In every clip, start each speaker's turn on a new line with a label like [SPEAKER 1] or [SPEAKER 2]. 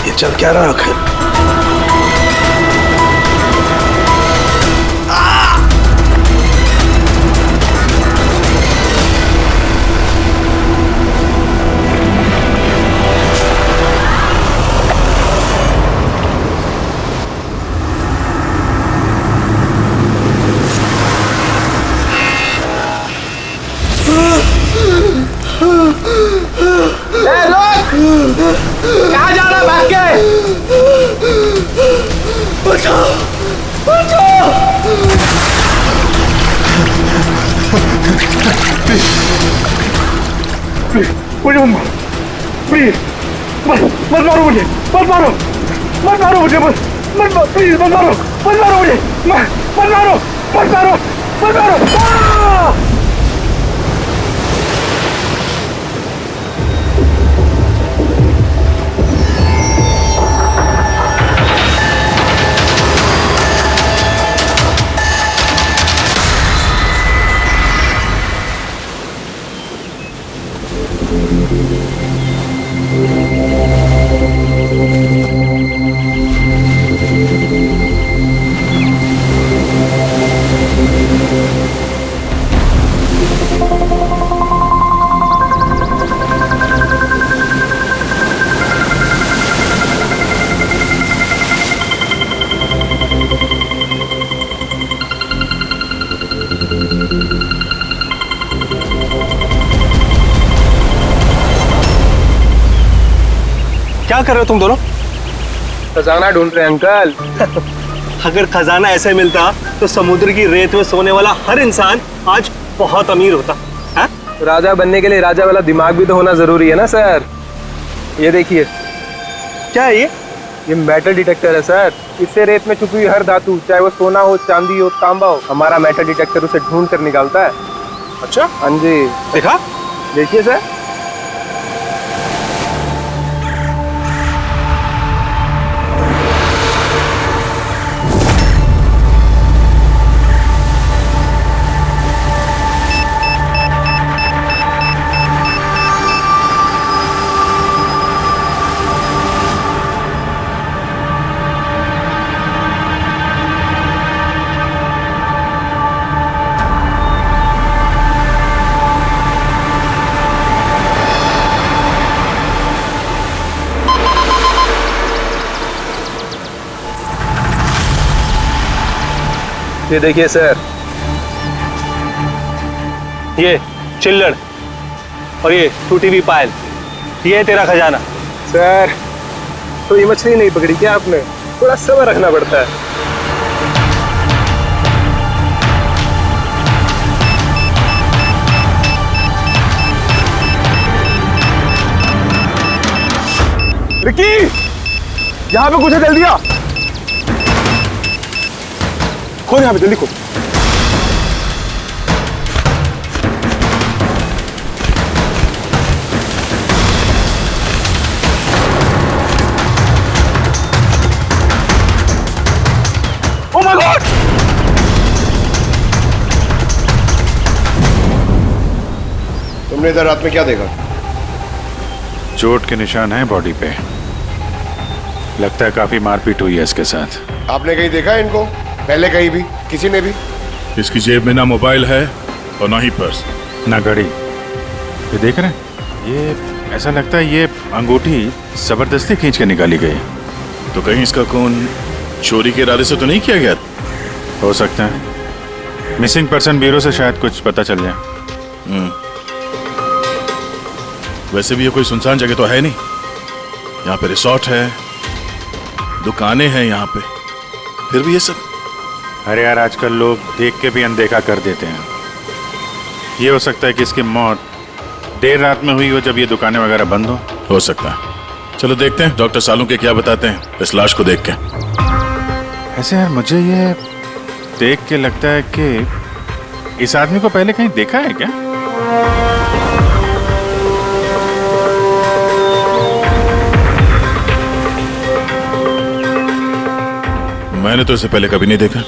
[SPEAKER 1] ये चल क्या रहा आखिर?
[SPEAKER 2] कहाँ जा रहा भाग के? बचाओ, बचाओ! मुझे मत मारो, प्लीज मत मारो मुझे, मत मारो, मत मारो मुझे, मत मारो, प्लीज मत मारो, मत मारो मुझे, मत मारो, मत मारो, मत मारो!
[SPEAKER 3] क्या कर रहे हो तुम दोनों?
[SPEAKER 2] खजाना ढूंढ रहे हैं अंकल।
[SPEAKER 3] अगर खजाना ऐसे मिलता तो समुद्र की रेत में सोने वाला हर इंसान आज बहुत अमीर होता है?
[SPEAKER 2] राजा बनने के लिए राजा वाला दिमाग भी तो होना जरूरी है ना सर। ये देखिए,
[SPEAKER 3] क्या है
[SPEAKER 2] ये मेटल डिटेक्टर है सर। इससे रेत में छुपी हुई हर धातु, चाहे वो सोना हो, चांदी हो, तांबा हो, हमारा मेटल डिटेक्टर उसे ढूंढ कर निकालता है।
[SPEAKER 3] अच्छा,
[SPEAKER 2] हाँ जी,
[SPEAKER 3] देखा?
[SPEAKER 2] देखिए सर। ये देखिए सर,
[SPEAKER 3] ये चिल्लड़ और ये टूटी हुई पायल, ये है तेरा खजाना।
[SPEAKER 2] सर तो ये मछली नहीं पकड़ी क्या आपने? थोड़ा सब्र रखना पड़ता है। विक्की, यहाँ पे कुछ है, जल्दी आ। खोल यहाँ पे, जल्दी खोल। Oh my God!
[SPEAKER 1] तुमने इधर रात में क्या देखा?
[SPEAKER 4] चोट के निशान हैं बॉडी पे। लगता है काफी मारपीट हुई है इसके साथ।
[SPEAKER 1] आपने कहीं देखा है इनको पहले? कहीं भी किसी ने भी?
[SPEAKER 5] इसकी जेब में ना मोबाइल है और ना ही पर्स,
[SPEAKER 4] ना घड़ी। ये देख रहे हैं, ये ऐसा लगता है ये अंगूठी जबरदस्ती खींच के निकाली गई।
[SPEAKER 5] तो कहीं इसका खून चोरी के इरादे से तो नहीं किया गया?
[SPEAKER 4] हो सकता है। मिसिंग पर्सन ब्यूरो से शायद कुछ पता चल जाए।
[SPEAKER 5] वैसे भी ये कोई सुनसान जगह तो है नहीं। यहाँ पे रिसोर्ट है, दुकानें हैं यहाँ पे, फिर भी ये सब।
[SPEAKER 4] अरे यार, आजकल लोग देख के भी अनदेखा कर देते हैं। ये हो सकता है कि इसकी मौत देर रात में हुई हो, जब ये दुकानें वगैरह बंद हो
[SPEAKER 5] सकता है। चलो देखते हैं डॉक्टर सालू के क्या बताते हैं इस लाश को देख के।
[SPEAKER 4] ऐसे यार, मुझे ये देख के लगता है कि इस आदमी को पहले कहीं देखा है क्या?
[SPEAKER 5] मैंने तो इसे पहले कभी नहीं देखा।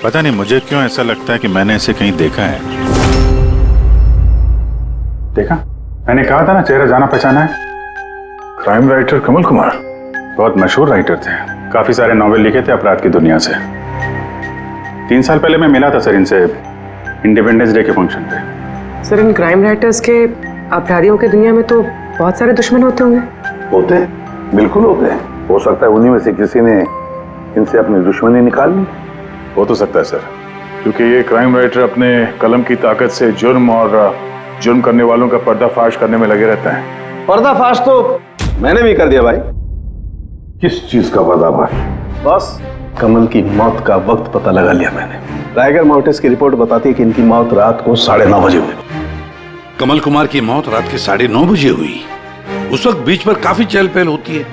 [SPEAKER 4] पता नहीं मुझे क्यों ऐसा लगता है कि मैंने इसे कहीं देखा है।
[SPEAKER 6] देखा, मैंने कहा था ना, चेहरा जाना पहचाना है। क्राइम राइटर कमल कुमार,
[SPEAKER 4] बहुत मशहूर राइटर थे, काफी सारे नॉवेल लिखे थे अपराध की दुनिया से। 3 साल पहले मैं मिला था सर इनसे इंडिपेंडेंस डे के फंक्शन पे।
[SPEAKER 6] सर इन क्राइम राइटर्स के अपराधियों की दुनिया में तो बहुत सारे दुश्मन होते होंगे।
[SPEAKER 7] होते हैं, बिल्कुल होते हैं। हो सकता है उन्हीं में से किसी ने इनसे अपनी दुश्मनी निकाल ली।
[SPEAKER 4] हो तो सकता है सर, क्योंकि ये क्राइम राइटर अपने कलम की ताकत से जुर्म और जुर्म करने वालों का पर्दाफाश करने में लगे रहते हैं।
[SPEAKER 8] पर्दाफाश तो मैंने भी कर दिया भाई।
[SPEAKER 7] किस चीज का पर्दाफाश?
[SPEAKER 8] बस कमल की मौत का वक्त पता लगा लिया मैंने। टाइगर माउंटेन्स की रिपोर्ट बताती है कि इनकी मौत रात को 9:30 बजे हुई।
[SPEAKER 9] कमल कुमार की मौत रात के 9:30 बजे हुई। उस वक्त बीच पर काफी चहल पहल होती है,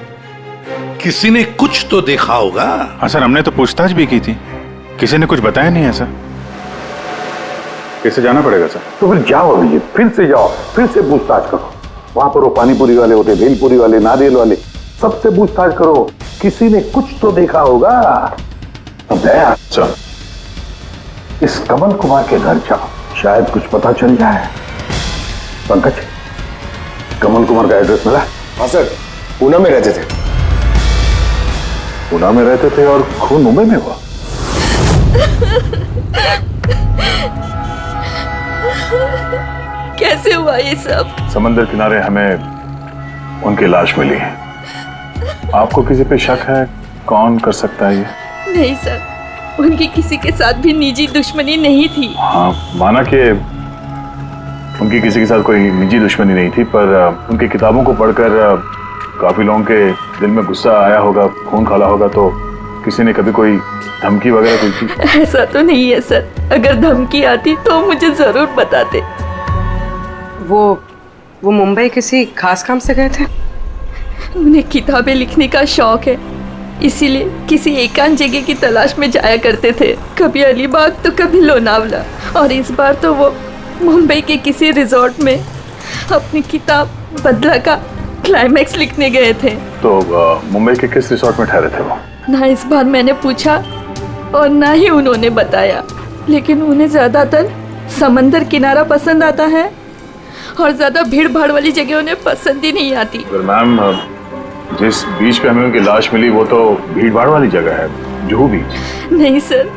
[SPEAKER 9] किसी ने कुछ तो देखा होगा।
[SPEAKER 4] हाँ सर, हमने तो पूछताछ भी की थी, किसी ने कुछ बताया नहीं है सर। कैसे जाना पड़ेगा सर?
[SPEAKER 7] तो फिर जाओ अभी, फिर से जाओ, फिर से पूछताछ करो। वहां पर वो पानीपुरी वाले होते, भेलपुरी वाले, नारियल वाले, सबसे पूछताछ करो। किसी ने कुछ तो देखा होगा। अब दया
[SPEAKER 4] सर,
[SPEAKER 7] इस कमल कुमार के घर जाओ, शायद कुछ पता चल जाए। पंकज, कमल कुमार का एड्रेस मिला?
[SPEAKER 1] हाँ सर, पूना में रहते थे।
[SPEAKER 7] पुणे में रहते थे और खून मुंबई में हुआ।
[SPEAKER 10] कैसे हुआ ये सब?
[SPEAKER 4] समंदर किनारे हमें उनकी लाश मिली। आपको किसी पे शक है? कौन कर सकता है ये?
[SPEAKER 10] नहीं सर, उनकी किसी के साथ भी निजी दुश्मनी नहीं थी।
[SPEAKER 4] हाँ, माना कि उनकी किसी के साथ कोई निजी दुश्मनी नहीं थी, पर उनकी किताबों को पढ़कर काफी लोगों के दिल में गुस्सा आया होगा, खून खौला होगा, तो किसी ने कभी कोई धमकी वगैरह दी थी?
[SPEAKER 10] ऐसा तो नहीं है सर, अगर धमकी आती तो मुझे जरूर बताते।
[SPEAKER 6] वो मुंबई किसी खास काम से गए थे?
[SPEAKER 10] उन्हें किताबें लिखने का शौक है, इसीलिए किसी एकांत जगह की तलाश में जाया करते थे। कभी अलीबाग तो कभी लोनावला, और इस बार तो वो मुंबई के किसी रिजॉर्ट में अपनी किताब बदला का क्लाइमैक्स लिखने गए थे।
[SPEAKER 4] तो मुंबई के किस रिसोर्ट में ठहरे थे वो?
[SPEAKER 10] ना इस बार मैंने पूछा और ना ही उन्होंने बताया, लेकिन उन्हें ज्यादातर समंदर किनारा पसंद आता है और ज्यादा भीड़ भाड़ वाली जगह उन्हें पसंद ही नहीं आती।
[SPEAKER 4] मैम, जिस बीच पे हमें उनकी लाश मिली वो तो भीड़ भाड़ वाली जगह है, जुहू बीच।
[SPEAKER 10] नहीं सर,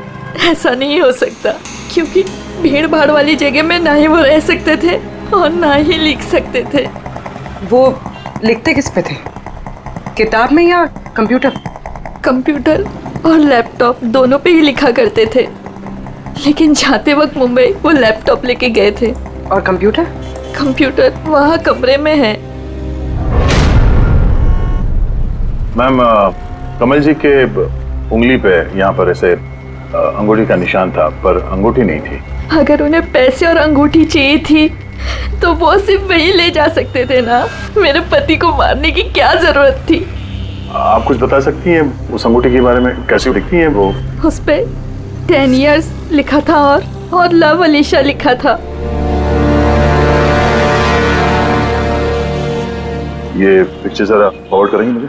[SPEAKER 10] ऐसा नहीं हो सकता, क्योंकि भीड़ भाड़ वाली जगह में ना ही वो रह सकते थे और ना ही लिख सकते थे।
[SPEAKER 6] वो लिखते किस पे थे, किताब में या कंप्यूटर?
[SPEAKER 10] कंप्यूटर और लैपटॉप दोनों पे ही लिखा करते थे, लेकिन जाते वक्त मुंबई वो लैपटॉप लेके गए थे।
[SPEAKER 6] और कंप्यूटर?
[SPEAKER 10] कंप्यूटर वहाँ कमरे में है।
[SPEAKER 4] मैम, कमल जी के उंगली पे यहाँ पर ऐसे अंगूठी का निशान था, पर अंगूठी नहीं थी।
[SPEAKER 10] अगर उन्हें पैसे और अंगूठी चाहिए थी तो वो सिर्फ वही ले जा सकते थे ना। मेरे पति को मारने की क्या जरूरत थी?
[SPEAKER 4] आप कुछ बता सकती हैं उस अंगूठी के बारे में, कैसी दिखती है वो?
[SPEAKER 10] उस पे 10 years लिखा था और लव अलीशा लिखा था।
[SPEAKER 4] ये पिक्चर जरा फॉरवर्ड करेंगे मुझे?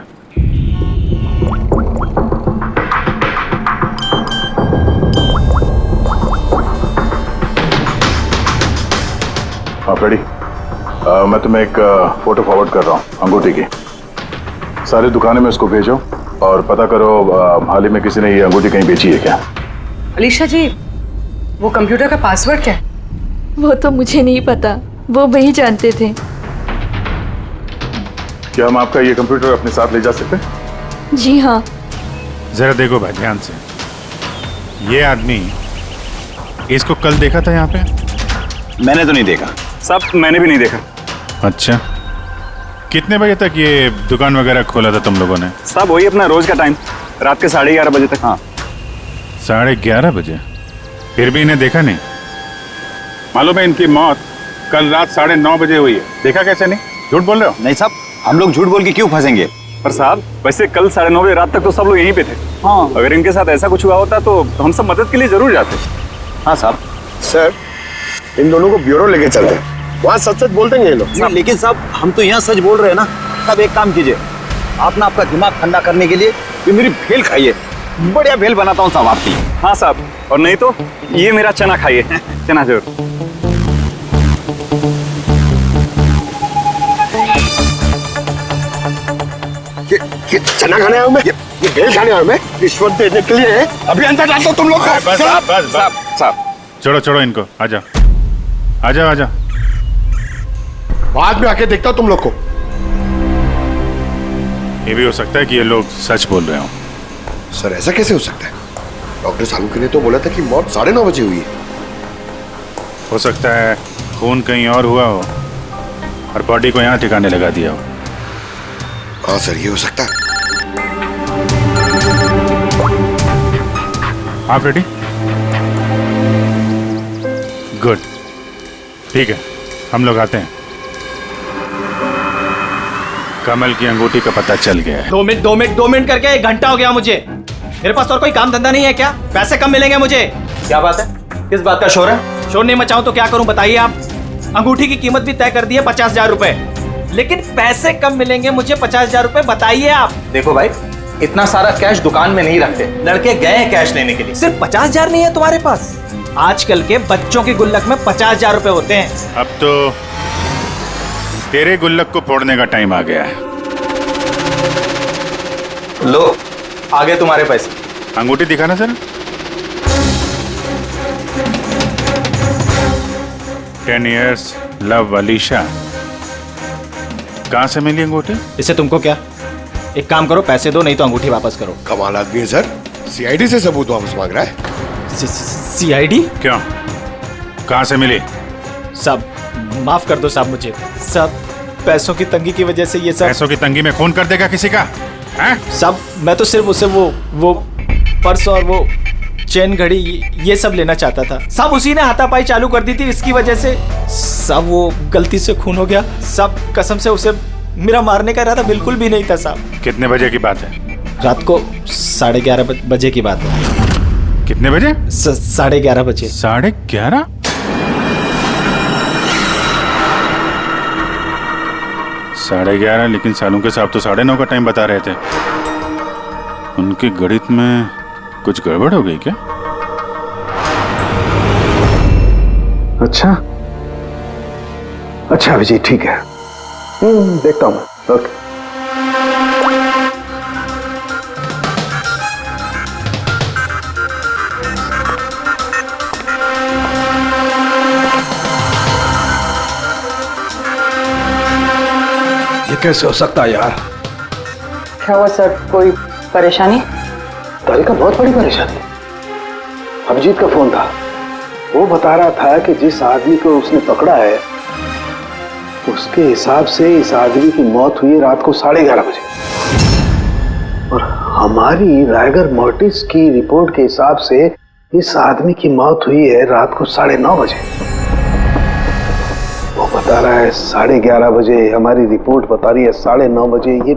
[SPEAKER 4] आप रेडी? मैं तुम्हें एक फोटो फॉरवर्ड कर रहा हूँ अंगूठी की। सारी दुकानों में इसको भेजो और पता करो हाल ही में किसी ने ये अंगूठी कहीं बेची है क्या।
[SPEAKER 6] अलीशा जी, वो कंप्यूटर का पासवर्ड क्या है?
[SPEAKER 10] वो तो मुझे नहीं पता, वो वही जानते थे।
[SPEAKER 4] क्या हम आपका ये कंप्यूटर अपने साथ ले जा सकते हैं?
[SPEAKER 10] जी हाँ।
[SPEAKER 4] जरा देखो भाई ध्यान से, ये आदमी, इसको कल देखा था यहाँ पे?
[SPEAKER 8] मैंने तो नहीं देखा
[SPEAKER 3] साहब, मैंने भी नहीं देखा।
[SPEAKER 4] अच्छा, कितने बजे तक ये दुकान वगैरह खोला था तुम लोगों ने?
[SPEAKER 3] साहब वही अपना रोज का टाइम, रात के 11:30 बजे तक। हाँ,
[SPEAKER 4] 11:30 बजे? फिर भी इन्हें देखा नहीं? मालूम है इनकी मौत कल रात 9:30 बजे हुई है, देखा कैसे नहीं? झूठ बोल रहे हो?
[SPEAKER 8] नहीं साहब, हम लोग झूठ बोल के क्यों फंसेंगे?
[SPEAKER 3] पर साहब वैसे कल 9:30 बजे रात तक तो सब लोग यहीं पे थे।
[SPEAKER 8] हाँ।
[SPEAKER 3] अगर इनके साथ ऐसा कुछ हुआ होता तो हम सब मदद के लिए जरूर जाते।
[SPEAKER 8] हाँ साहब।
[SPEAKER 1] सर, इन दोनों को ब्यूरो लेके चलते हैं, वहाँ सच सच बोल देंगे ये लोग।
[SPEAKER 8] नहीं, लेकिन साहब हम तो यहाँ सच बोल रहे हैं ना। साहब एक काम कीजिए, आप ना आपका दिमाग ठंडा करने के लिए ये मेरी भेल खाइए, बढ़िया भेल बनाता हूँ साहब आपकी।
[SPEAKER 3] हाँ साहब, और नहीं तो ये मेरा चना खाइए, चना जरूर।
[SPEAKER 1] ये चना खाने आया हूं मैं, ये भेल खाने आया हूं मैं, रिश्वत देने के लिए। अभी अंदर डाल दो तुम लोग को।
[SPEAKER 5] बस बस
[SPEAKER 8] साहब
[SPEAKER 5] छोड़ो छोड़ो इनको, आ जाओ आ जाओ आ जाओ।
[SPEAKER 1] बाद में आके देखता हूं तुम लोग को।
[SPEAKER 5] ये भी हो सकता है कि ये लोग सच बोल रहे हो।
[SPEAKER 1] सर ऐसा कैसे हो सकता है? डॉक्टर सालुंके ने तो बोला था कि मौत 9:30 बजे हुई है।
[SPEAKER 5] हो सकता है खून कहीं और हुआ हो और बॉडी को यहाँ ठिकाने लगा दिया हो।
[SPEAKER 1] हाँ सर, ये हो सकता है।
[SPEAKER 5] आप रेडी? गुड, ठीक है, हम लोग आते हैं। कमल की अंगूठी का पता चल गया है।
[SPEAKER 8] 2 मिनट करके 1 घंटा हो गया मुझे। मेरे पास और कोई काम धंधा नहीं है क्या? पैसे कम मिलेंगे मुझे। क्या बात है? किस बात का शोर है? शोर नहीं मचाऊं तो क्या करूं बताइए आप? अंगूठी की कीमत भी तय कर दी है 50,000 रुपए, लेकिन पैसे कम मिलेंगे मुझे 50,000 रुपए, बताइए आप।
[SPEAKER 11] देखो भाई, इतना सारा कैश दुकान में नहीं रखते, लड़के गए हैं कैश लेने के लिए।
[SPEAKER 8] सिर्फ 50,000 नहीं है तुम्हारे पास? आजकल के बच्चों के गुल्लक में 50,000 रुपए होते हैं।
[SPEAKER 5] अब तो तेरे गुल्लक को फोड़ने का टाइम आ गया है।
[SPEAKER 11] लो, आगे तुम्हारे पैसे।
[SPEAKER 5] अंगूठी दिखाना सर। 10 years love Alisha. कहां से मिली अंगूठी?
[SPEAKER 8] इससे तुमको क्या? एक काम करो, पैसे दो, नहीं तो अंगूठी वापस करो।
[SPEAKER 1] कमाल आदमी है सर, सीआईडी से सबूत वापस मांग रहा है।
[SPEAKER 8] सीआईडी?
[SPEAKER 5] क्यों, कहां से मिली?
[SPEAKER 8] साहब माफ कर दो साहब मुझे। साहब पैसों की तंगी की वजह से ये सब।
[SPEAKER 5] पैसों की तंगी में खून कर देगा किसी का?
[SPEAKER 8] साहब मैं तो सिर्फ उसे वो पर्स और वो चेन घड़ी ये सब लेना चाहता था साहब। उसी ने हाथापाई चालू कर दी थी, इसकी वजह से साहब वो गलती से खून हो गया साहब। कसम से उसे मेरा मारने का इरादा बिल्कुल भी नहीं था साहब।
[SPEAKER 5] कितने बजे की बात है?
[SPEAKER 8] रात को 11:30 बजे की बात है।
[SPEAKER 5] कितने बजे?
[SPEAKER 8] 11:30 बजे।
[SPEAKER 5] 11:30? साढ़े 11, लेकिन सालू के साहब तो 9:30 का टाइम बता रहे थे। उनके गणित में कुछ गड़बड़ हो गई क्या?
[SPEAKER 7] अच्छा अच्छा अभिजीत, ठीक है, देखता हूं मैं। ओके। ये कैसे हो सकता है यार?
[SPEAKER 6] क्या हुआ सर, कोई परेशानी?
[SPEAKER 7] तारिका बहुत बड़ी परेशानी। अभिजीत का फोन था, वो बता रहा था कि जिस आदमी को उसने पकड़ा है उसके हिसाब से इस आदमी की मौत हुई रात को 11:30 बजे, और हमारी रायगर मोर्टिस की रिपोर्ट के हिसाब से इस आदमी की मौत हुई है रात को 9:30 बजे। वो बता रहा है 11:30 बजे, हमारी रिपोर्ट बता रही है 9:30 बजे। ये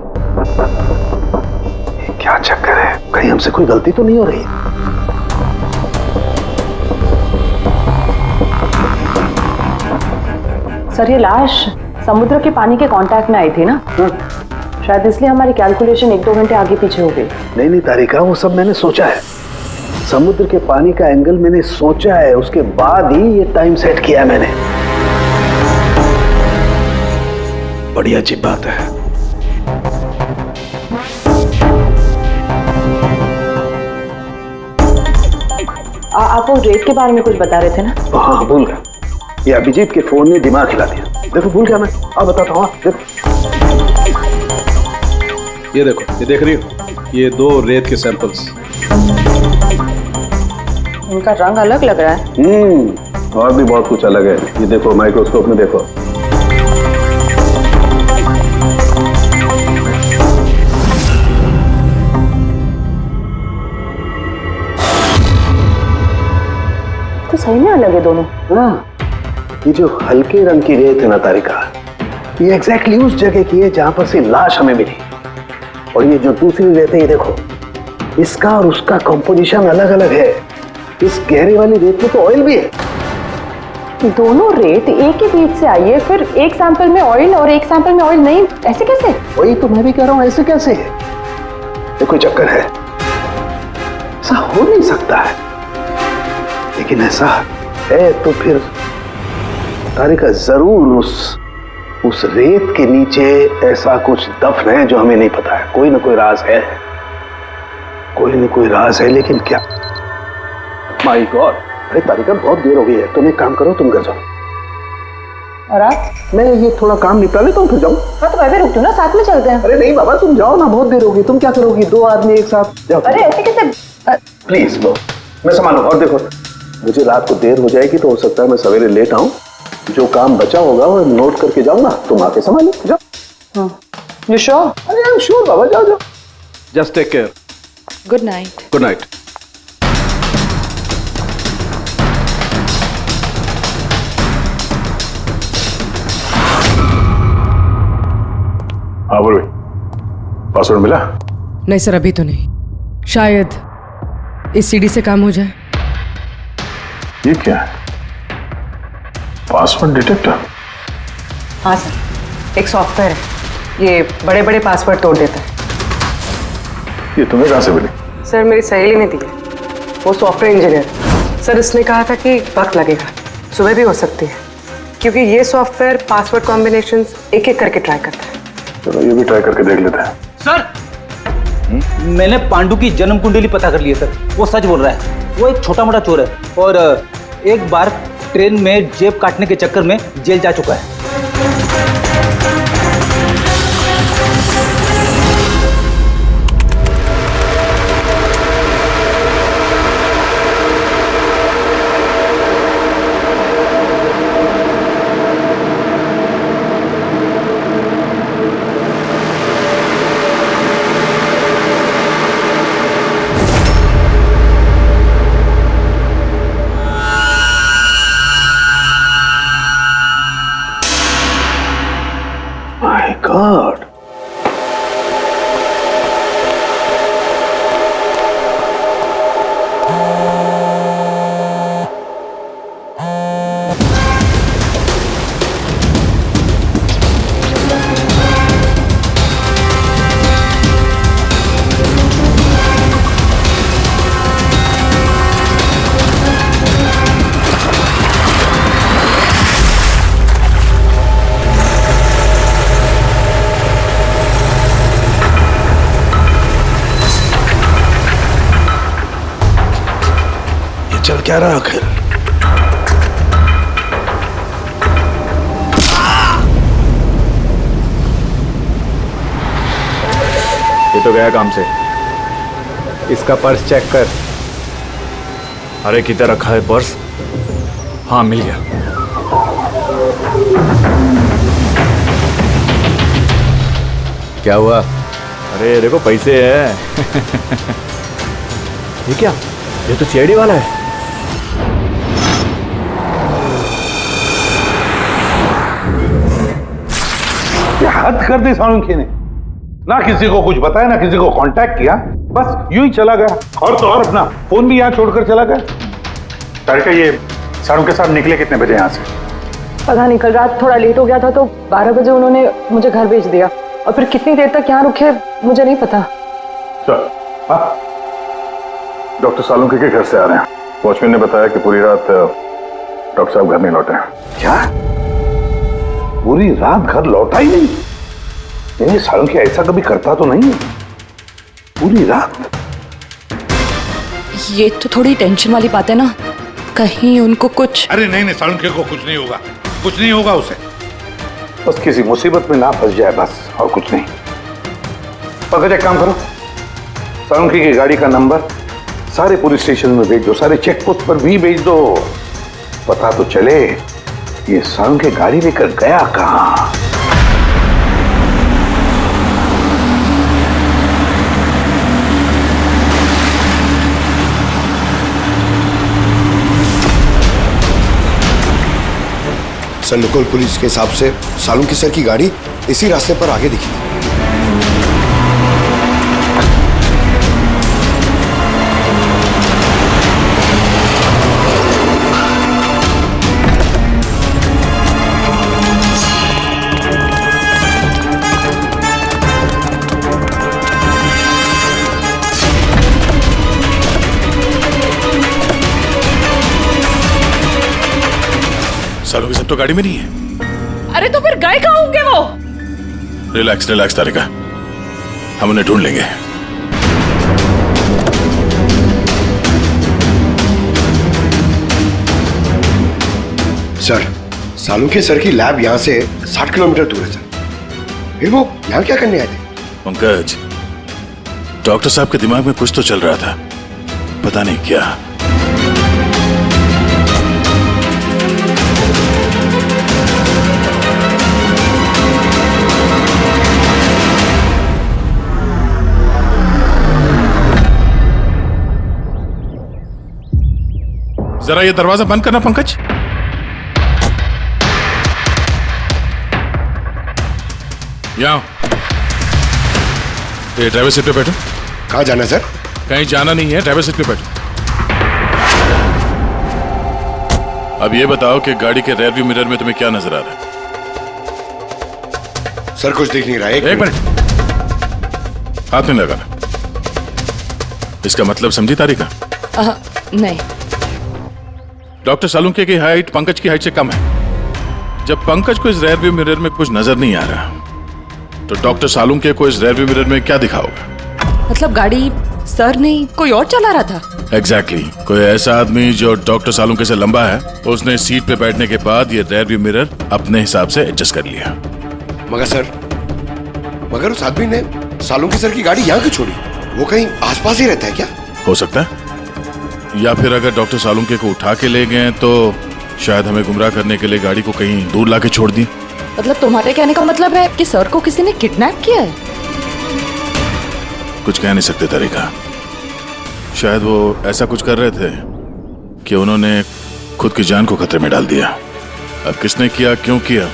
[SPEAKER 7] क्या चक्कर है? कहीं हमसे कोई गलती तो नहीं हो रही?
[SPEAKER 12] सर ये लाश समुद्र के पानी के कांटेक्ट में आई थी ना, शायद इसलिए हमारी कैलकुलेशन 1-2 घंटे आगे पीछे हो गई।
[SPEAKER 7] नहीं तारिका, वो सब मैंने सोचा है। समुद्र के पानी का एंगल मैंने सोचा है, उसके बाद ही ये टाइम सेट किया है मैंने। बड़ी अजीब बात है।
[SPEAKER 12] आप वो रेट के बारे में कुछ बता रहे थे ना?
[SPEAKER 7] हाँ भूल गया, ये अभिजीत के फोन ने दिमाग हिला दिया। देखो भूल गया मैं, अब बताता हूँ। देखो
[SPEAKER 2] ये देखो, ये देख रही हो, ये 2 रेत के सैंपल्स।
[SPEAKER 12] उनका रंग अलग लग रहा है।
[SPEAKER 7] और भी बहुत कुछ अलग है। ये देखो, माइक्रोस्कोप में देखो।
[SPEAKER 12] तो सही में अलग है दोनों।
[SPEAKER 7] हाँ, ये जो हल्के रंग की रेत है ना तारिका, ये एग्जैक्टली उस जगह की है जहां पर से लाश हमें मिली। और ये जो दूसरी रेत है, ये देखो, इसका और उसका कंपोजिशन अलग अलग है। इस गहरे वाली रेत में तो ऑयल भी है।
[SPEAKER 12] दोनों रेत एक ही बीज से आई है, फिर एक सैंपल में ऑयल और एक सैंपल में ऑयल नहीं, ऐसे कैसे?
[SPEAKER 7] वही तो मैं भी कह रहा हूं, ऐसे कैसे? ये कोई चक्कर है? ऐसा हो नहीं सकता है। लेकिन ऐसा है तो फिर तारिका जरूर उस उस रेत के नीचे ऐसा कुछ दफन है जो हमें नहीं पता है। कोई ना कोई राज है, कोई ना कोई राज है, लेकिन क्या? माय गॉड, अरे तारिका बहुत देर हो गई है, तुम एक काम करो, तुम घर जाओ
[SPEAKER 12] और आप?
[SPEAKER 7] मैं ये थोड़ा काम निपटा लेता हूँ फिर जाऊँ।
[SPEAKER 12] हाँ तो मैं भी रुक दूँ ना, साथ में चलते हैं।
[SPEAKER 7] अरे नहीं बाबा, तुम जाओ ना, बहुत देर होगी। तुम क्या करोगी, दो आदमी एक साथ जाओ।
[SPEAKER 12] अरे ऐसे कैसे?
[SPEAKER 7] प्लीज लो, मैं संभालू। और देखो, मुझे रात को देर हो जाएगी तो हो सकता है मैं सवेरे लेट आऊँ। जो काम बचा होगा वो नोट करके जाऊंगा, तुम आके संभालो। जाओ।
[SPEAKER 12] You sure?
[SPEAKER 7] अरे आई एम श्योर बाबा, जाओ जाओ। Just take care.
[SPEAKER 12] Good night.
[SPEAKER 7] Good night.
[SPEAKER 4] हाँ बोलो, पासवर्ड मिला?
[SPEAKER 13] नहीं सर, अभी तो नहीं। शायद इस सीडी से काम हो जाए।
[SPEAKER 4] ये क्या है? Password detector?
[SPEAKER 6] हाँ सर, एक सॉफ्टवेयर है, ये बड़े बड़े पासवर्ड तोड़ देता है।
[SPEAKER 4] ये तुम्हें कहाँ से मिली?
[SPEAKER 6] सर मेरी सहेली ने दी है, वो सॉफ्टवेयर इंजीनियर। सर इसने कहा था कि वक्त लगेगा, सुबह भी हो सकती है, क्योंकि ये सॉफ्टवेयर पासवर्ड कॉम्बिनेशंस एक एक करके ट्राई करता है।
[SPEAKER 4] चलो ये भी ट्राई करके देख लेते हैं।
[SPEAKER 8] सर मैंने पांडु की जन्म कुंडली पता कर ली है सर, वो सच बोल रहा है। वो एक छोटा मोटा चोर है और एक बार ट्रेन में जेब काटने के चक्कर में जेल जा चुका है।
[SPEAKER 7] माय गॉड, चल क्या रहा आखिर?
[SPEAKER 2] ये तो गया काम से। इसका पर्स चेक कर।
[SPEAKER 14] अरे किधर रखा है पर्स? हाँ मिल गया।
[SPEAKER 2] क्या हुआ? अरे देखो पैसे है। ये क्या? ये तो सीआईडी वाला है।
[SPEAKER 9] हद कर दी सालुंखे ने, ना किसी को कुछ बताया, ना किसी को कांटेक्ट किया, बस यूं ही चला गया। और तो और अपना फोन भी यहाँ छोड़कर चला गया।
[SPEAKER 4] तारिका, ये सालुंखे साहब निकले कितने बजे यहाँ से?
[SPEAKER 12] पता नहीं, कल रात थोड़ा लेट हो गया था तो 12 बजे उन्होंने मुझे घर भेज दिया, और फिर कितनी देर तक यहाँ रुके मुझे नहीं पता।
[SPEAKER 4] चल, डॉक्टर सालुंखे के घर से आ रहे हैं। वॉचमैन ने बताया कि पूरी रात डॉक्टर साहब घर नहीं लौटे हैं।
[SPEAKER 9] क्या? पूरी रात घर लौटा ही नहीं? नहीं, सालुंखे ऐसा कभी करता तो नहीं है। पूरी रात?
[SPEAKER 10] ये तो थोड़ी टेंशन वाली बात है ना, कहीं उनको कुछ।
[SPEAKER 9] अरे नहीं नहीं, सालुंखे को कुछ नहीं होगा, कुछ नहीं होगा उसे। बस किसी मुसीबत में ना फंस जाए, बस, और कुछ नहीं। पकड़, एक काम करो, सालुंखे की गाड़ी का नंबर सारे पुलिस स्टेशन में भेज दो, सारे चेक पोस्ट पर भी भेज दो। पता तो चले ये सालुंखे गाड़ी लेकर गया कहां।
[SPEAKER 1] सर, लोकल पुलिस के हिसाब से सालुंखे सर की गाड़ी इसी रास्ते पर आगे दिखी।
[SPEAKER 5] सालुंखे सब तो गाड़ी में नहीं है।
[SPEAKER 10] अरे तो फिर गए कहाँ होंगे वो?
[SPEAKER 5] रिलैक्स रिलैक्स तारिका, हम उन्हें ढूंढ लेंगे।
[SPEAKER 1] सर, सालुंखे सर की लैब यहाँ से 60 किलोमीटर दूर है सर। फिर वो यहाँ क्या करने आए थे?
[SPEAKER 5] पंकज, डॉक्टर साहब के दिमाग में कुछ तो चल रहा था, पता नहीं क्या। जरा ये दरवाजा बंद करना पंकज। यहाँ ये ड्राइवर सीट पे बैठो।
[SPEAKER 1] कहाँ जाना है सर?
[SPEAKER 5] कहीं जाना नहीं है, ड्राइवर सीट पे बैठो। अब ये बताओ कि गाड़ी के रेयर व्यू मिरर में तुम्हें क्या नजर आ रहा है?
[SPEAKER 1] सर कुछ दिख नहीं रहा है।
[SPEAKER 5] एक मिनट, हाथ नहीं लगाना। इसका मतलब समझी तारिका?
[SPEAKER 10] नहीं।
[SPEAKER 5] डॉक्टर सालुंखे की हाइट पंकज की हाइट से कम है। जब पंकज को इस रेयर व्यू मिरर में कुछ नजर नहीं आ रहा, तो डॉक्टर सालुंखे को इस रेयर व्यू मिरर में क्या दिखा होगा?
[SPEAKER 13] मतलब गाड़ी सर नहीं कोई और चला रहा था?
[SPEAKER 5] एग्जैक्टली कोई ऐसा आदमी जो डॉक्टर सालुंखे से लंबा है, उसने सीट पे बैठने के बाद ये रेयर व्यू मिरर अपने हिसाब से एडजस्ट कर लिया।
[SPEAKER 1] मगर उस आदमी ने सालुंखे सर की गाड़ी यहाँ क्यों छोड़ी? वो कहीं आसपास ही रहता है क्या?
[SPEAKER 5] हो सकता है, या फिर अगर डॉक्टर सालुंखे को उठा के ले गए तो शायद हमें गुमराह करने के लिए गाड़ी को कहीं दूर लाके छोड़ दी।
[SPEAKER 13] मतलब तुम्हारे कहने का मतलब है कि सर को किसी ने किडनैप किया है?
[SPEAKER 5] कुछ कह नहीं सकते तारिका, शायद वो ऐसा कुछ कर रहे थे कि उन्होंने खुद की जान को खतरे में डाल दिया। अब किसने किया, क्यों किया,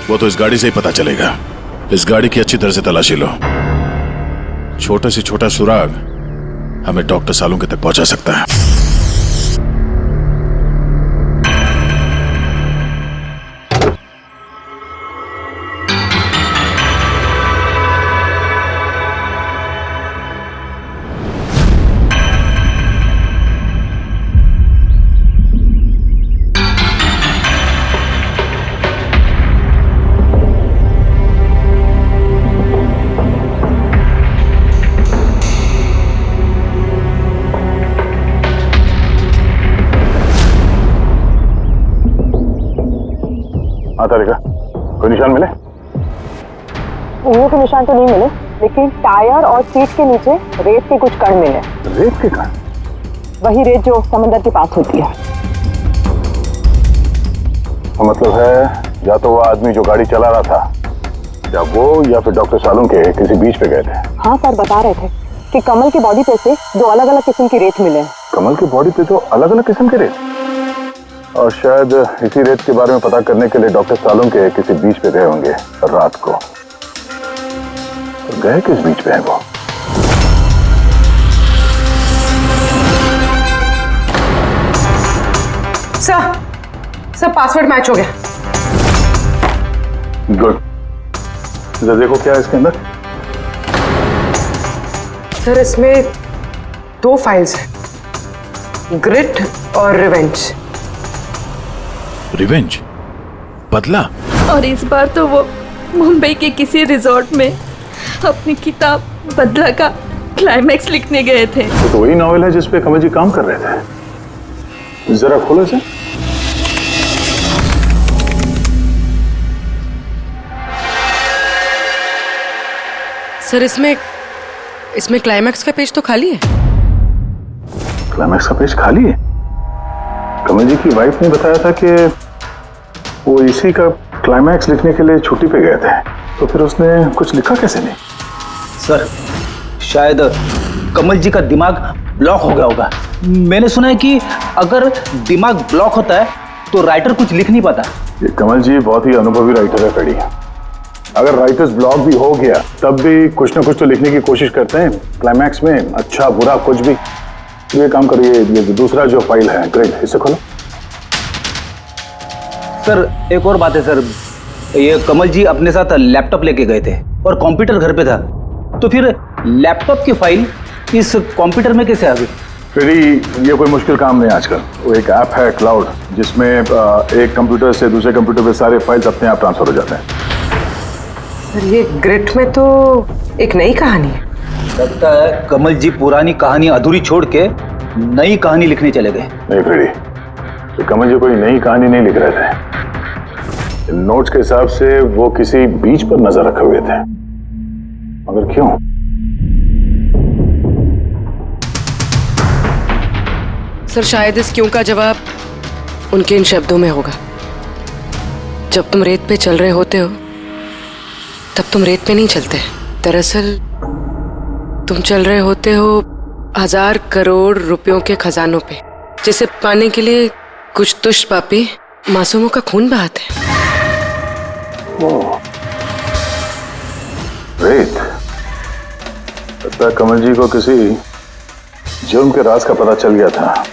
[SPEAKER 5] वो तो इस गाड़ी से ही पता चलेगा। इस गाड़ी की अच्छी तरह से तलाशी लो, छोटा से छोटा सुराग हमें डॉक्टर सालुंखे तक पहुंचा सकता है।
[SPEAKER 4] तारिका, कोई निशान मिले?
[SPEAKER 12] उंगलियों के निशान तो नहीं मिले, लेकिन टायर और सीट के नीचे रेत के कुछ कण मिले।
[SPEAKER 4] रेत के कण?
[SPEAKER 12] वही रेत जो समंदर के पास होती है।
[SPEAKER 4] तो मतलब है या तो वो आदमी जो गाड़ी चला रहा था, या वो या फिर डॉक्टर सालुंखे किसी बीच पे गए थे।
[SPEAKER 12] हाँ सर, बता रहे थे कि कमल की बॉडी पे से दो अलग अलग किस्म की रेत मिले।
[SPEAKER 4] कमल की बॉडी पे तो अलग अलग किस्म के रेत, और शायद इसी रेत के बारे में पता करने के लिए डॉक्टर सालुंखे किसी बीच पे गए होंगे रात को। तो गए किस बीच पे है वो?
[SPEAKER 6] सर पासवर्ड मैच हो गया।
[SPEAKER 4] गुड, जरा देखो क्या है इसके अंदर।
[SPEAKER 6] सर इसमें 2 फाइल्स हैं, ग्रिट और रिवेंज।
[SPEAKER 5] रिवेंज? बदला?
[SPEAKER 10] और इस बार तो वो मुंबई के किसी रिजॉर्ट में अपनी किताब बदला का क्लाइमैक्स लिखने गए थे।
[SPEAKER 4] तो वही नॉवेल है जिसपे कमल जी काम कर रहे थे। जरा खोलो इसे।
[SPEAKER 13] सर इसमें क्लाइमैक्स का पेज तो खाली है।
[SPEAKER 4] क्लाइमैक्स का पेज खाली है? कमल जी की वाइफ ने बताया था कि वो इसी का क्लाइमैक्स लिखने के लिए छुट्टी पे गए थे, तो फिर उसने कुछ लिखा कैसे नहीं?
[SPEAKER 8] सर शायद कमल जी का दिमाग ब्लॉक हो गया होगा। मैंने सुना है कि अगर दिमाग ब्लॉक होता है तो राइटर कुछ लिख नहीं पाता।
[SPEAKER 4] ये कमल जी बहुत ही अनुभवी राइटर है पेड़ी। अगर राइटर्स ब्लॉक भी हो गया तब भी कुछ ना कुछ तो लिखने की कोशिश करते हैं क्लाइमैक्स में, अच्छा बुरा कुछ भी। ये काम करिए, ये दूसरा जो फाइल है ग्रेट, इसे खोलो।
[SPEAKER 8] सर एक और बात है सर, ये कमल जी अपने साथ लैपटॉप लेके गए थे और कंप्यूटर घर पे था, तो फिर लैपटॉप की फाइल इस कंप्यूटर में कैसे आ गई?
[SPEAKER 4] फिर ये कोई मुश्किल काम नहीं आजकल। वो एक ऐप है क्लाउड, जिसमें एक कंप्यूटर से दूसरे कंप्यूटर पे सारे फाइल्स अपने आप ट्रांसफर हो जाते हैं।
[SPEAKER 6] सर ये ग्रिट में तो एक नई कहानी है।
[SPEAKER 7] लगता है कमल जी पुरानी कहानी अधूरी छोड़ के नई कहानी लिखने चले गए।
[SPEAKER 4] नहीं फ्रेडी, तो कमल जी कोई नई कहानी नहीं लिख रहे थे। नोट्स के हिसाब से वो किसी बीच पर नजर रखे हुए थे, मगर क्यों?
[SPEAKER 6] सर शायद इस क्यों का जवाब उनके इन शब्दों में होगा। जब तुम रेत पे चल रहे होते हो तब तुम रेत पे नहीं चलते। दरअसल तुम चल रहे होते हो 1000 करोड़ रुपयों के खजानों पे, जिसे पाने के लिए कुछ दुष्ट पापी मासूमों का खून बहाते हैं।
[SPEAKER 4] रेत? लगता है कमल जी को किसी जुर्म के राज का पता चल गया था,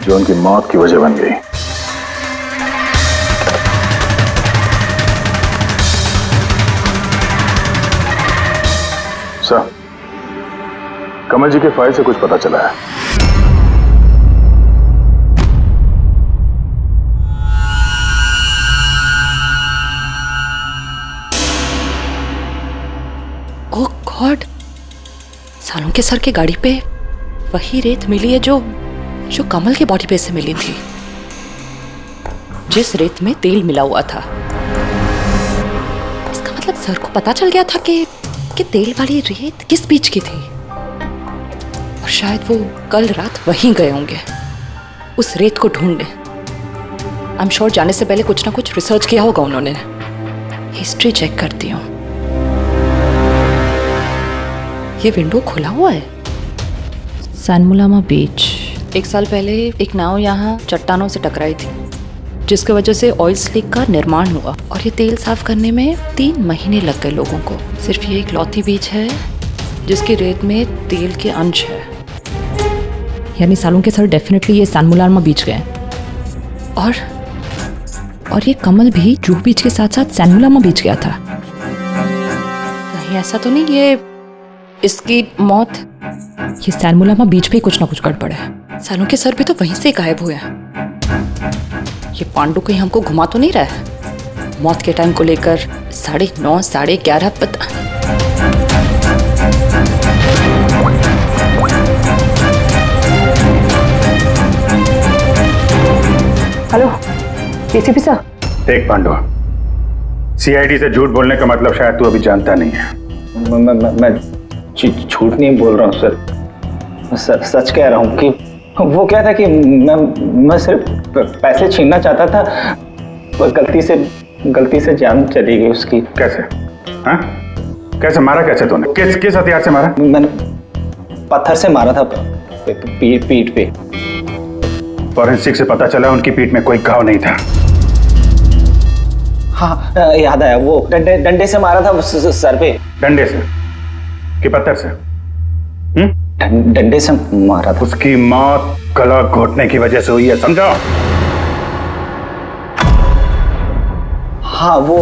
[SPEAKER 4] जो उनकी मौत की वजह बन गई। सर, कमल जी के फाइल से कुछ पता चला है।
[SPEAKER 15] ओह गॉड, सालों के सर के गाड़ी पे वही रेत मिली है जो कमल के बॉडी पे से मिली थी, जिस रेत में तेल मिला हुआ था। इसका मतलब सर को पता चल गया था कि तेल वाली रेत किस बीच की थी, और शायद वो कल रात वहीं गए होंगे उस रेत को ढूंढने। आई एम श्योर जाने से पहले कुछ ना कुछ रिसर्च किया होगा उन्होंने। हिस्ट्री चेक करती हूँ। ये विंडो खुला हुआ है। सैनमुलामा बीच। 1 साल पहले एक नाव यहाँ चट्टानों से टकराई थी, जिसकी वजह से ऑयल स्लिक का निर्माण हुआ, और ये तेल साफ करने में 3 महीने लग गए लोगों को। सिर्फ ये इकलौती बीच है जिसकी रेत में तेल के अंश है। यानी सालों के सर डेफिनेटली ये सैनमुलामा बीच गए। और ये कमल भी जूहू बीच के साथ साथ सैनमुलामा बीच गया था। कहीं ऐसा तो नहीं ये इसकी मौत ये सैनमुलामा बीच पे कुछ ना कुछ गड़बड़ है। सालों के सर भी तो वहीं से गायब हुए हैं। ये पांडु कहीं हमको घुमा तो नहीं रहा है? मौत के टाइम को लेकर 9:30 11:30 पता।
[SPEAKER 12] हेलो एसीपी साहब।
[SPEAKER 9] देख पांडु, सीआईडी से झूठ बोलने का मतलब शायद तू अभी जानता नहीं है।
[SPEAKER 7] मैं झूठ नहीं बोल रहा हूँ सर, सच कह रहा हूँ कि वो क्या था कि मैं सिर्फ पैसे छीनना चाहता था, पर गलती से जान चली गई उसकी।
[SPEAKER 9] कैसे? हाँ? कैसे मारा? कैसे तूने? किस हथियार से मारा?
[SPEAKER 7] मैंने पत्थर से मारा था पीठ पे।
[SPEAKER 9] फॉरेंसिक से पता चला उनकी पीठ में कोई घाव नहीं था।
[SPEAKER 7] हाँ याद आया, वो डंडे से मारा था सर पे।
[SPEAKER 9] डंडे से कि पत्थर से?
[SPEAKER 7] डंडे से मारा था।
[SPEAKER 9] उसकी मौत गला घोटने की वजह से हुई है, समझो?
[SPEAKER 7] हाँ वो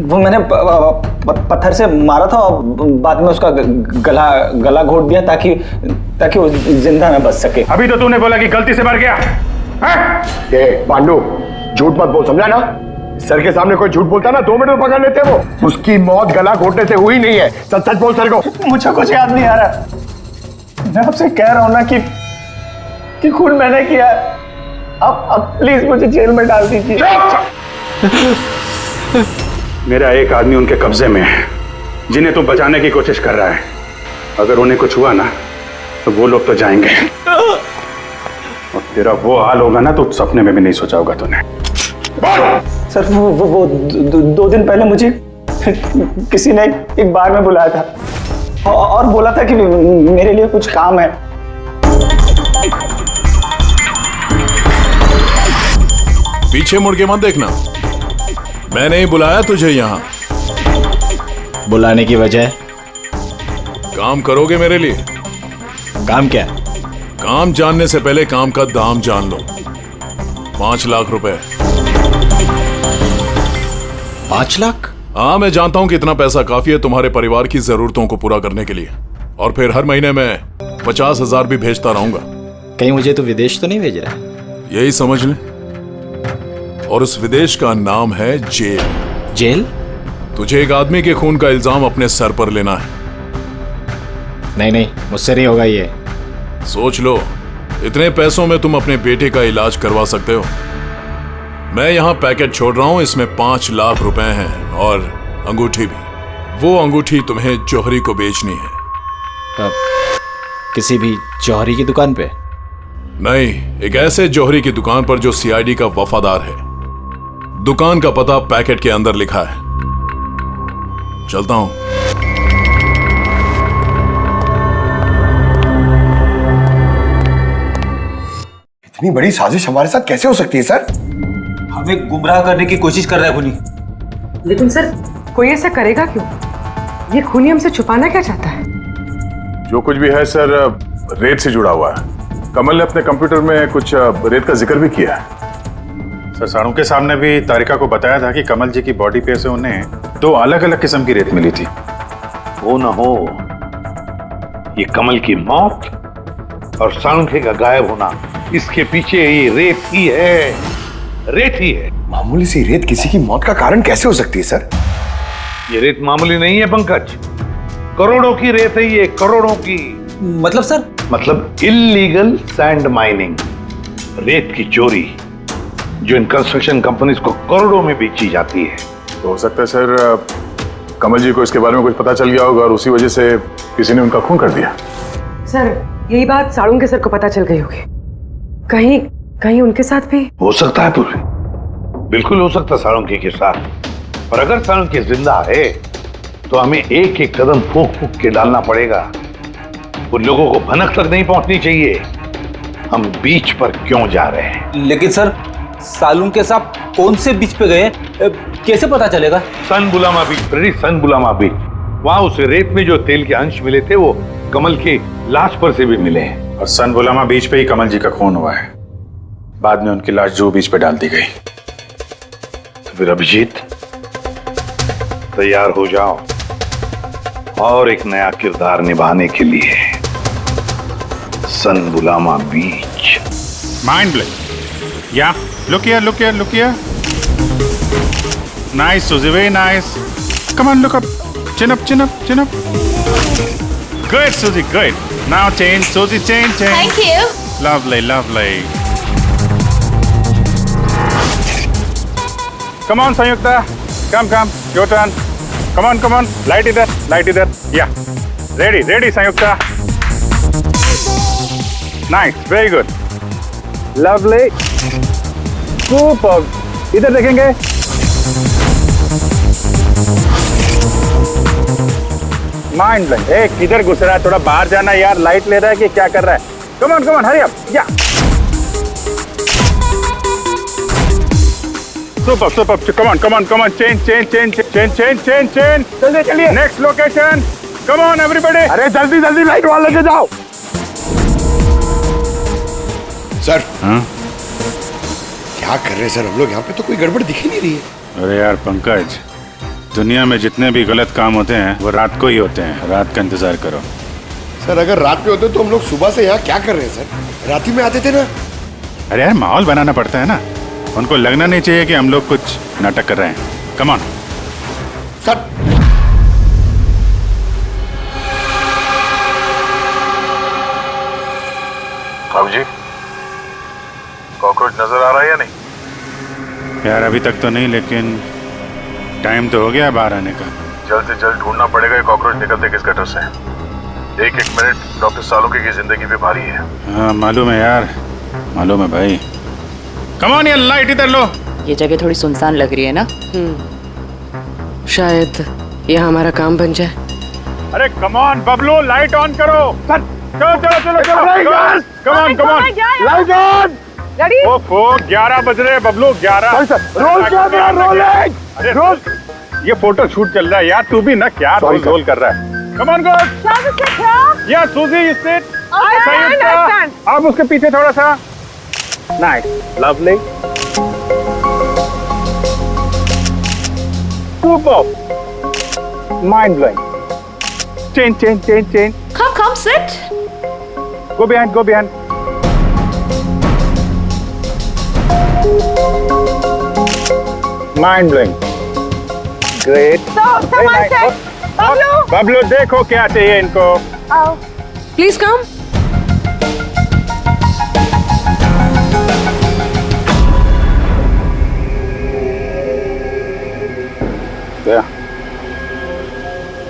[SPEAKER 7] मैंने पत्थर से मारा था और बाद में उसका गला घोट दिया ताकि वो जिंदा ना बच सके।
[SPEAKER 9] अभी तो तूने बोला कि गलती से मर गया।
[SPEAKER 1] पांडु झूठ मत बोल, समझा ना? सर के सामने कोई झूठ बोलता ना 2 मिनट में पकड़ लेते वो। उसकी मौत गला घोटने से हुई नहीं है। सच सच बोल सर को।
[SPEAKER 2] मुझे कुछ याद नहीं आ रहा। मैं आपसे कह रहा हूं ना कि खून मैंने किया। अब प्लीज मुझे जेल में डाल दीजिए।
[SPEAKER 9] मेरा एक आदमी उनके कब्जे में है, जिन्हें तू बचाने की कोशिश कर रहा है। अगर उन्हें कुछ हुआ ना तो वो लोग तो जाएंगे, और तेरा वो हाल होगा ना तो सपने में भी नहीं सोचा होगा तूने।
[SPEAKER 7] सर वो 2 दिन पहले मुझे किसी ने एक बार में बुलाया था और बोला था कि मेरे लिए कुछ काम है।
[SPEAKER 5] पीछे मुड़ के मत देखना, मैंने ही बुलाया तुझे यहाँ।
[SPEAKER 11] बुलाने की वजह?
[SPEAKER 5] काम करोगे मेरे लिए?
[SPEAKER 11] काम क्या?
[SPEAKER 5] काम जानने से पहले काम का दाम जान लो। 5 लाख रुपए।
[SPEAKER 11] 5 लाख?
[SPEAKER 5] हाँ, मैं जानता हूं कि इतना पैसा काफी है तुम्हारे परिवार की जरूरतों को पूरा करने के लिए, और फिर हर महीने मैं 50,000 भी भेजता रहूंगा।
[SPEAKER 8] कहीं मुझे तो विदेश तो नहीं भेज रहा?
[SPEAKER 5] यही समझ ले। और उस विदेश का नाम है जेल।
[SPEAKER 8] जेल?
[SPEAKER 5] तुझे एक आदमी के खून का इल्जाम अपने सर पर लेना है।
[SPEAKER 8] नहीं, मुझसे नहीं होगा ये।
[SPEAKER 5] सोच लो, इतने पैसों में तुम अपने बेटे का इलाज करवा सकते हो। मैं यहाँ पैकेट छोड़ रहा हूँ, इसमें 5 लाख रुपए हैं और अंगूठी भी। वो अंगूठी तुम्हें जौहरी को बेचनी है।
[SPEAKER 8] किसी भी जौहरी की दुकान पे?
[SPEAKER 5] नहीं, एक ऐसे जौहरी की दुकान पर जो सीआईडी का वफादार है। दुकान का पता पैकेट के अंदर लिखा है। चलता हूं।
[SPEAKER 1] इतनी बड़ी साजिश हमारे साथ कैसे हो सकती है सर?
[SPEAKER 11] हमें गुमराह करने की कोशिश कर रहा है खूनी।
[SPEAKER 6] लेकिन सर, कोई ऐसा करेगा क्यों? ये खूनी हमसे छुपाना क्या चाहता है?
[SPEAKER 4] जो कुछ भी है सर, रेत से जुड़ा हुआ है। कमल ने अपने कंप्यूटर में कुछ रेत का जिक्र भी किया है।
[SPEAKER 16] सर, साड़ू के सामने भी तारिका को बताया था कि कमल जी की बॉडी पे से उन्हें 2 अलग अलग किस्म की रेत मिली थी।
[SPEAKER 9] हो ना हो, ये कमल की मौत और साळुंखे का गायब होना, इसके पीछे ये रेत ही है। रेत ही है।
[SPEAKER 1] मामूली सी रेत किसी की मौत का कारण कैसे हो सकती है सर?
[SPEAKER 9] ये रेत मामूली नहीं है पंकज, करोड़ों की रेत है ये, करोड़ों की।
[SPEAKER 11] मतलब सर?
[SPEAKER 9] मतलब इल्लीगल सैंड माइनिंग, रेत की चोरी, जो इन कंस्ट्रक्शन कंपनीज को करोड़ों में बेची जाती है।
[SPEAKER 4] तो हो सकता है सर, कमल जी को इसके बारे में कुछ पता चल गया होगा और उसी वजह से किसी ने उनका खून कर दिया।
[SPEAKER 6] सर, यही बात साड़ू के सर को पता चल गई होगी। कहीं उनके साथ भी
[SPEAKER 9] हो सकता है पूरी, बिल्कुल हो सकता है साळुंखे के साथ। पर अगर साळुंखे जिंदा है तो हमें एक एक कदम फूंक फूंक के डालना पड़ेगा। उन लोगों को भनक तक नहीं पहुंचनी चाहिए हम बीच पर क्यों जा रहे हैं।
[SPEAKER 11] लेकिन सर, साळुंखे साहब कौन से बीच पे गए, कैसे पता चलेगा?
[SPEAKER 9] सन बुलामा बीच, सन बुलामा बीच। वहां उस रेत में जो तेल के अंश मिले थे वो कमल के लाश पर से भी मिले हैं।
[SPEAKER 16] और सन बुलामा बीच पे ही कमल जी का खून हुआ है। बाद में उनकी लाश जुहू बीच पे डाल दी गई।
[SPEAKER 9] तो फिर अभिजीत, तैयार हो जाओ और एक नया किरदार निभाने के लिए सन बुलामा बीच।
[SPEAKER 16] Mind blowing. या look here. Nice, Suzy, very nice. Come on, look up. Chin up. Good, Suzy, good. Now change, Suzy, change.
[SPEAKER 17] Thank you.
[SPEAKER 16] Lovely. Come on, Sanyukta. Come. Your turn. Come on. Light either. Yeah. Ready, Sanyukta. Nice, very good. Lovely. Super. इधर देखेंगे। Mind blank. किधर घुस रहा है? थोड़ा बाहर जाना यार। लाइट ले रहा है कि क्या कर रहा है? Come on, hurry up. या सुपर। Come on. चेंज। चलिए। Next location. Come on everybody.
[SPEAKER 1] अरे जल्दी लाइट वाले लेके जाओ। सर, क्या कर रहे हैं सर हम लोग यहाँ पे? तो कोई गड़बड़ दिख ही नहीं रही है।
[SPEAKER 16] अरे यार पंकज, दुनिया में जितने भी गलत काम होते हैं वो रात को ही होते हैं। रात का इंतजार करो।
[SPEAKER 1] सर, अगर रात में होते तो हम लोग सुबह से यहाँ क्या कर रहे हैं सर? रात ही में आते थे ना।
[SPEAKER 16] अरे यार, माहौल बनाना पड़ता है ना। उनको लगना नहीं चाहिए कि हम लोग कुछ नाटक कर रहे हैं। Come on
[SPEAKER 1] sir.
[SPEAKER 4] बाबू जी, कॉकरोच नजर आ रहा है या नहीं?
[SPEAKER 16] यार अभी तक तो नहीं, लेकिन टाइम तो हो गया बाहर आने का।
[SPEAKER 4] जल्द से जल्द ढूंढना पड़ेगा ये कॉकरोच निकलते किस गटर से। एक मिनट डॉक्टर साळुंखे की जिंदगी पे भारी है।
[SPEAKER 16] हाँ मालूम है यार, मालूम है भाई। कम ऑन यार, लाइट इधर लो।
[SPEAKER 15] ये जगह थोड़ी सुनसान लग रही है ना।
[SPEAKER 6] शायद यह हमारा काम बन जाए।
[SPEAKER 16] अरे come on Bablu, light on करो। चलो। Come on
[SPEAKER 1] light on.
[SPEAKER 16] ओफो, 11 बज रहे बबलू, 11। रोल ये फोटो शूट चल रहा है यार। तू भी ना क्या रोल कर रहा है। Come on girls. या सूजी, यू सिट। अब उसके पीछे थोड़ा सा। Nice, lovely, super, mind blowing. Change.
[SPEAKER 17] Come, sit.
[SPEAKER 16] Go behind, go behind. Mind blowing. Great. Very nice. Bablu देखो क्या चाहिए इनको.
[SPEAKER 6] Please come.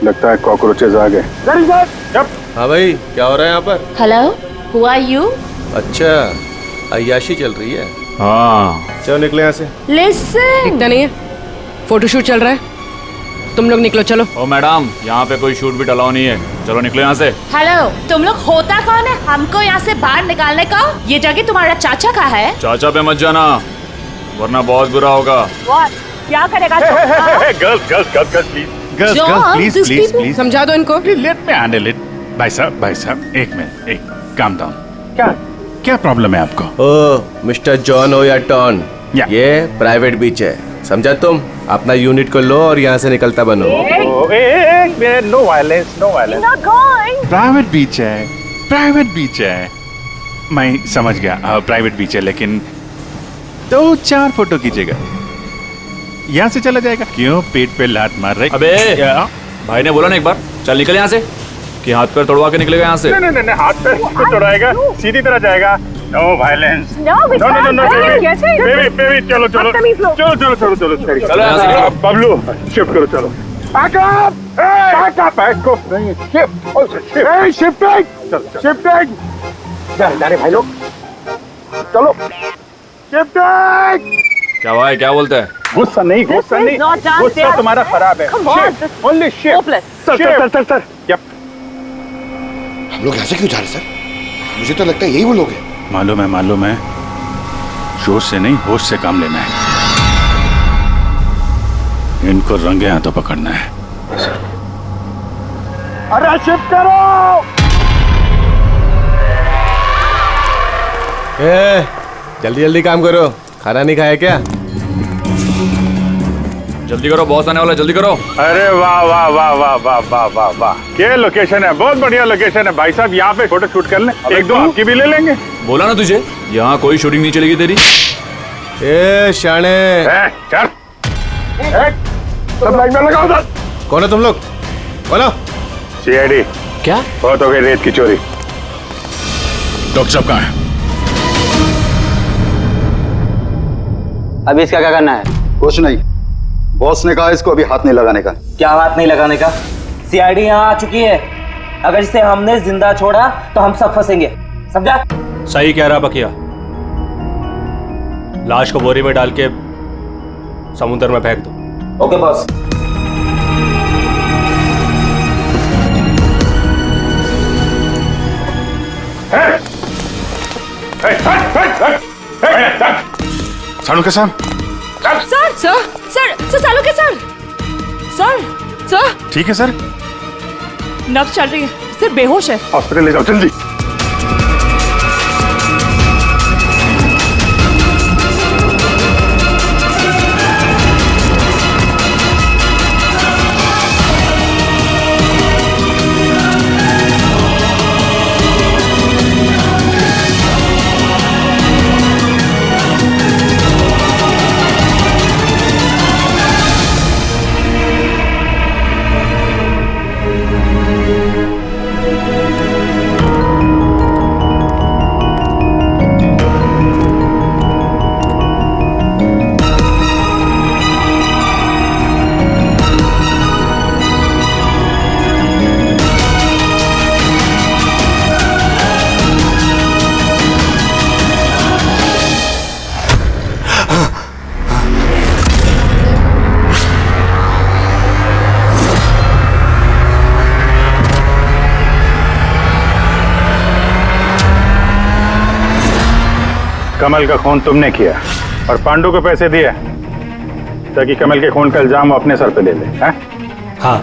[SPEAKER 16] लगता है कॉकरोचेज आ गए.
[SPEAKER 17] हाँ भाई, क्या हो रहा है यहाँ पर?
[SPEAKER 15] Hello, who are you?
[SPEAKER 17] अच्छा, अय्याशी चल रही है.
[SPEAKER 14] हाँ,
[SPEAKER 17] चलो निकले यहाँ से.
[SPEAKER 15] लिसन.
[SPEAKER 6] दिखता नहीं है, फोटोशूट चल रहा है. तुम लोग निकलो, चलो.
[SPEAKER 14] ओ मैडम, यहाँ पे कोई शूट भी अलाउ नहीं है. चलो निकलो यहाँ से.
[SPEAKER 15] हेलो, तुम लोग होता कौन है हमको यहाँ से बाहर निकालने का? ये जगह तुम्हारा चाचा का है.
[SPEAKER 14] चाचा पे मत जाना, वरना बहुत बुरा होगा.
[SPEAKER 15] क्या करेगा?
[SPEAKER 16] Girls,
[SPEAKER 6] समझा दो इनको.
[SPEAKER 16] let me handle it. भाई साहब, एक मिनट, एक calm down. क्या प्रॉब्लम है आपको?
[SPEAKER 17] ओ मिस्टर जॉन हो या टॉन, ये प्राइवेट बीच है, समझा तुम? अपना यूनिट को लो और यहाँ से निकलता बनो.
[SPEAKER 16] No violence, no violence. Private beach है. मैं समझ गया, प्राइवेट बीच है, लेकिन 2-4 फोटो कीजिएगा. यहाँ से चला जाएगा. क्यों पेट पे लात मार रहे?
[SPEAKER 14] अबे भाई ने बोला ना एक बार, चल निकल यहाँ से, कि हाथ पैर तोड़वा के निकलेगा यहाँ से.
[SPEAKER 16] नहीं, हाथ पैर क्यों तोड़ाएगा? सीधी तरह जाएगा. No violence. नो, बेबी, चलो. बबलू, शिफ्ट करो, चलो. Back को. शिफ्टिंग. जाने भाई लोग, चलो. शिफ्टिंग.
[SPEAKER 14] क्या भाई, क्या बोलते हैं?
[SPEAKER 16] गुस्सा नहीं, गुस्सा तुम्हारा खराब है. Only shift. सर.
[SPEAKER 1] हम लोग ऐसे क्यों जा रहे सर? मुझे तो लगता है यही वो लोग हैं.
[SPEAKER 16] मालूम है. जोश से नहीं, होश से काम लेना है. इनको रंगे हाथों पकड़ना है. अरे शिफ्ट करो.
[SPEAKER 17] जल्दी काम करो. खाना नहीं खाया क्या?
[SPEAKER 14] जल्दी करो, बॉस आने वाला, जल्दी करो.
[SPEAKER 16] अरे वाह. क्या लोकेशन है, बहुत बढ़िया लोकेशन है भाई साहब. यहाँ पे फोटो शूट कर लें, एक दो आपकी भी ले लेंगे.
[SPEAKER 14] बोला ना तुझे, यहाँ कोई शूटिंग नहीं चलेगी तेरी.
[SPEAKER 17] ए शाने,
[SPEAKER 16] चल. सब लाइन में लगाओ.
[SPEAKER 17] कौन है तुम लोग? बोलो.
[SPEAKER 16] सीआईडी.
[SPEAKER 14] क्या?
[SPEAKER 16] बहुत हो गई रेत की चोरी.
[SPEAKER 5] डॉक्टर साहब कहाँ है?
[SPEAKER 11] अभी इसका क्या करना है?
[SPEAKER 7] कुछ नहीं. बॉस ने कहा इसको अभी हाथ नहीं लगाने का.
[SPEAKER 11] क्या हाथ नहीं लगाने का? सीआईडी यहाँ आ चुकी है. अगर इसे हमने जिंदा छोड़ा तो हम सब फंसेंगे, समझा?
[SPEAKER 3] सही कह रहा बकिया. लाश को बोरी में डाल के समुद्र में फेंक दो.
[SPEAKER 11] Okay boss.
[SPEAKER 16] सालू के साथ.
[SPEAKER 10] सर सालू के सर.
[SPEAKER 16] ठीक है सर.
[SPEAKER 10] नब्ज चल रही है, सिर्फ बेहोश है.
[SPEAKER 16] हॉस्पिटल ले जाओ जल्दी. कमल का खून तुमने किया और पांडु को पैसे दिए ताकि कमल के खून का इल्जाम वो अपने सर पे ले ले.
[SPEAKER 3] हाँ,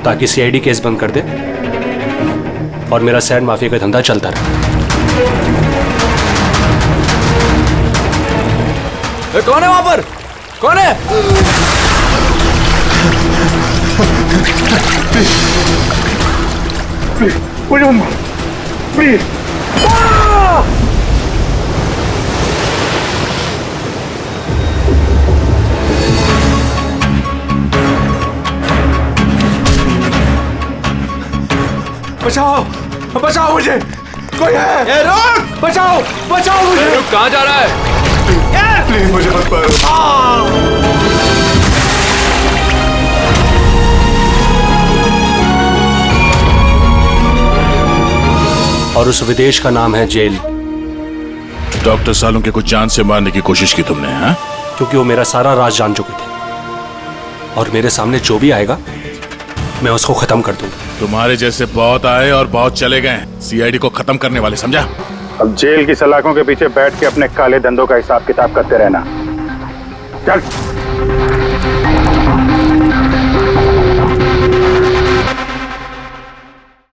[SPEAKER 3] ताकि सीआईडी केस बंद कर दे और मेरा सैंड माफिया का धंधा चलता रहे.
[SPEAKER 14] कौन है वहां पर? कौन है?
[SPEAKER 16] मुझे प्लीज।
[SPEAKER 2] बचाओ बचाओ मुझे, कोई है? रुक! बचाओ बचाओ मुझे।
[SPEAKER 14] कहाँ जा रहा है?
[SPEAKER 2] प्लीज मुझे मत मारो।
[SPEAKER 3] और उस विदेश का नाम है जेल।
[SPEAKER 5] डॉक्टर सालों के कुछ जान से मारने की कोशिश की तुमने, हाँ?
[SPEAKER 3] क्योंकि वो मेरा सारा राज जान चुके थे और मेरे सामने जो भी आएगा मैं उसको खत्म कर दूंगा।
[SPEAKER 5] तुम्हारे जैसे बहुत आए और बहुत चले गए, सीआईडी को खत्म करने वाले, समझा?
[SPEAKER 16] अब जेल की सलाखों के पीछे बैठ के अपने काले धंधों का हिसाब किताब करते रहना। चल।